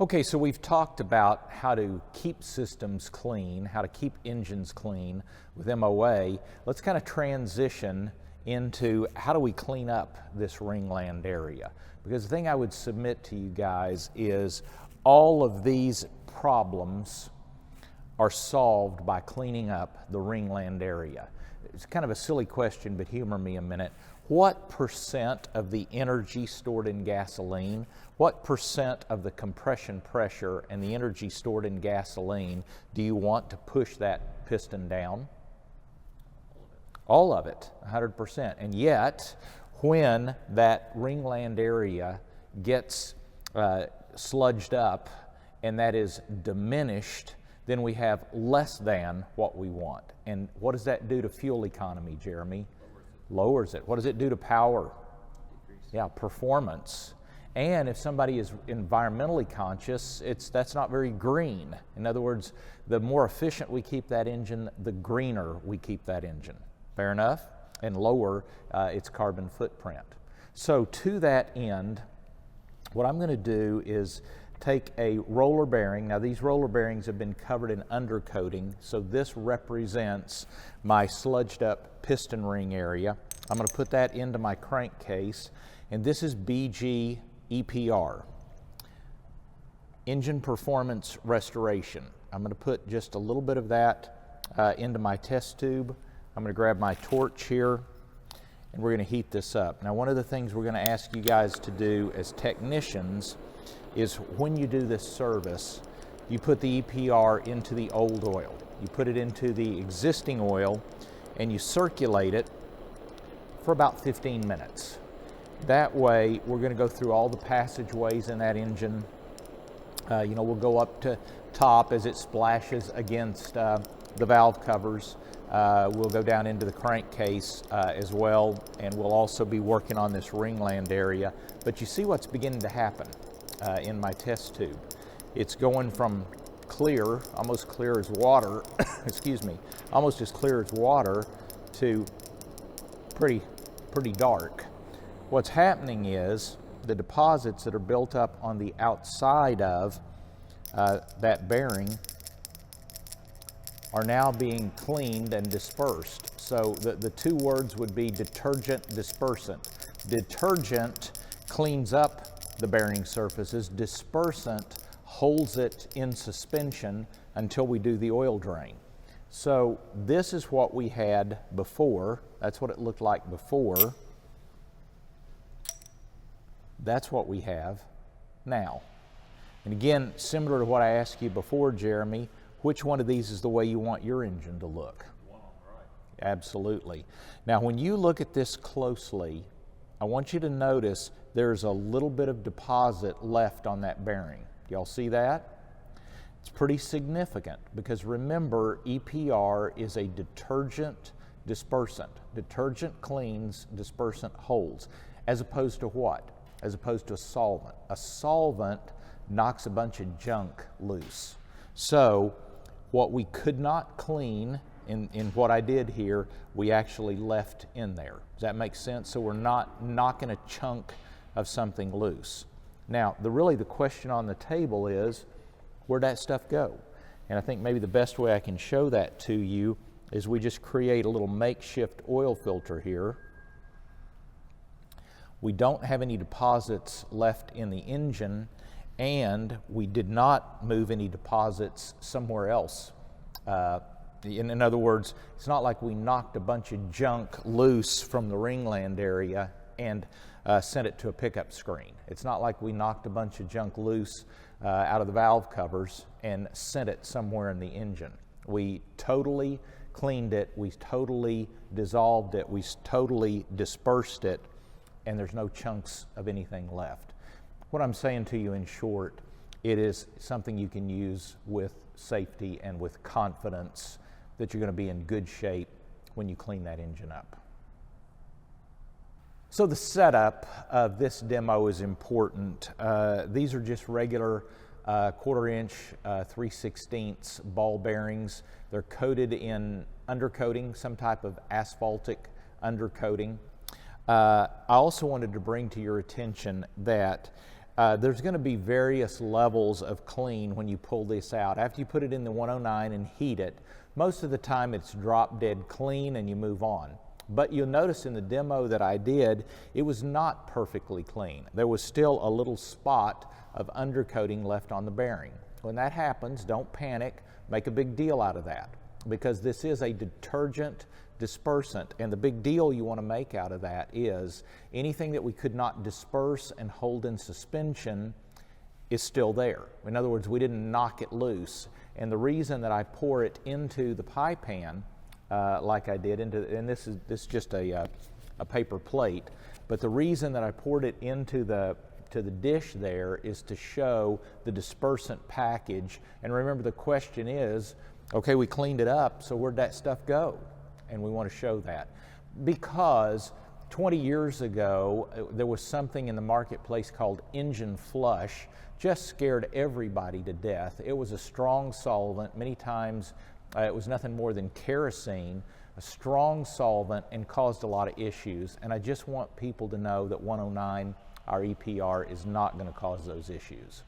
Okay, so we've talked about how to keep systems clean, how to keep engines clean with MOA. Let's kind of transition into how do we clean up this ringland area. Because the thing I would submit to you guys is all of these problems are solved by cleaning up the ringland area. It's kind of a silly question, but humor me a minute. What percent of the energy stored in gasoline, what percent of the compression pressure and the energy stored in gasoline do you want to push that piston down? All of it, 100%. And yet, when that ringland area gets sludged up and that is diminished, then we have less than what we want. And what does that do to fuel economy, Jeremy? Lowers it. What does it do to power? Yeah, performance. And if somebody is environmentally conscious, that's not very green. In other words, the more efficient we keep that engine, the greener we keep that engine. Fair enough? And lower its carbon footprint. So to that end, what I'm going to do is take a roller bearing. Now these roller bearings have been covered in undercoating, so this represents my sludged up piston ring area. I'm going to put that into my crankcase, and this is BG EPR, Engine Performance Restoration. I'm going to put just a little bit of that into my test tube. I'm going to grab my torch here, and we're going to heat this up. Now one of the things we're going to ask you guys to do as technicians is when you do this service, you put the EPR into the old oil. You put it into the existing oil and you circulate it for about 15 minutes. That way, we're going to go through all the passageways in that engine. We'll go up to top as it splashes against the valve covers. We'll go down into the crankcase as well, and we'll also be working on this ringland area. But you see what's beginning to happen in my test tube. It's going from clear, almost clear as water, excuse me, almost as clear as water to pretty dark. What's happening is the deposits that are built up on the outside of that bearing are now being cleaned and dispersed. So the two words would be detergent, dispersant. Detergent cleans up the bearing surfaces. Dispersant holds it in suspension until we do the oil drain. So this is what we had before. That's what it looked like before. That's what we have now. And again, similar to what I asked you before, Jeremy, which one of these is the way you want your engine to look? Wow, right. Absolutely. Now, when you look at this closely, I want you to notice there's a little bit of deposit left on that bearing. Do y'all see that? It's pretty significant because remember, EPR is a detergent dispersant. Detergent cleans, dispersant holds. As opposed to what? As opposed to a solvent. A solvent knocks a bunch of junk loose. So what we could not clean in what I did here, we actually left in there. Does that make sense? So we're not knocking a chunk of something loose. Now, the question on the table is, where'd that stuff go? And I think maybe the best way I can show that to you is we just create a little makeshift oil filter here. We don't have any deposits left in the engine, and we did not move any deposits somewhere else. In other words, it's not like we knocked a bunch of junk loose from the ringland area and sent it to a pickup screen. It's not like we knocked a bunch of junk loose out of the valve covers and sent it somewhere in the engine. We totally cleaned it, we totally dissolved it, we totally dispersed it, and there's no chunks of anything left. What I'm saying to you in short, it is something you can use with safety and with confidence that you're going to be in good shape when you clean that engine up. So the setup of this demo is important. These are just regular 1/4 inch 3/16 ball bearings. They're coated in undercoating, some type of asphaltic undercoating. I also wanted to bring to your attention that there's going to be various levels of clean when you pull this out. After you put it in the 109 and heat it, most of the time it's drop dead clean and you move on. But you'll notice in the demo that I did, it was not perfectly clean. There was still a little spot of undercoating left on the bearing. When that happens, don't panic, make a big deal out of that, because this is a detergent dispersant, and the big deal you want to make out of that is anything that we could not disperse and hold in suspension is still there. In other words, we didn't knock it loose. And the reason that I pour it into the pie pan like I did, and this is just a paper plate, but the reason that I poured it into the dish there is to show the dispersant package. And remember, the question is, okay, we cleaned it up, so where'd that stuff go? And we want to show that. Because 20 years ago, there was something in the marketplace called engine flush, just scared everybody to death. It was a strong solvent. Many times it was nothing more than kerosene, a strong solvent, and caused a lot of issues. And I just want people to know that 109, our EPR, is not going to cause those issues.